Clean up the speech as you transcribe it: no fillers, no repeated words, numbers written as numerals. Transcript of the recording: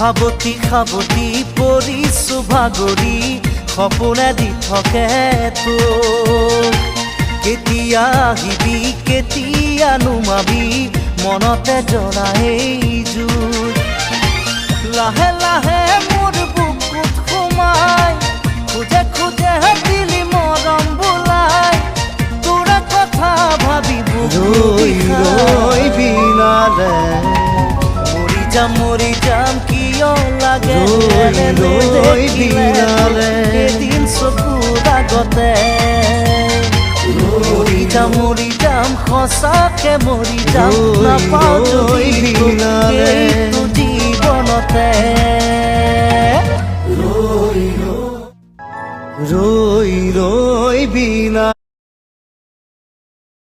সাবতি সাবতি পৰিছো ভাগৰি সপোনে দি থাকে তোক কেতিয়া আহিবি কেতিয়া নুমাবি মনতে জ্বলাই জুই লাহে লাহে মোৰ বুকুত সোমাই খুজে খুজে দিলি মৰম বোলাই তোৰ কথা ভাবি ৰৈ ৰৈ বিনালে মৰি যাম কিয় লাগে ৰৈ বিনালে এদিন চকুৰ আগতে মৰি যাম সঁচাকে মৰি যাম নাপাওঁ যদি এইটো জীৱনতে ৰৈ ৰৈ বিনা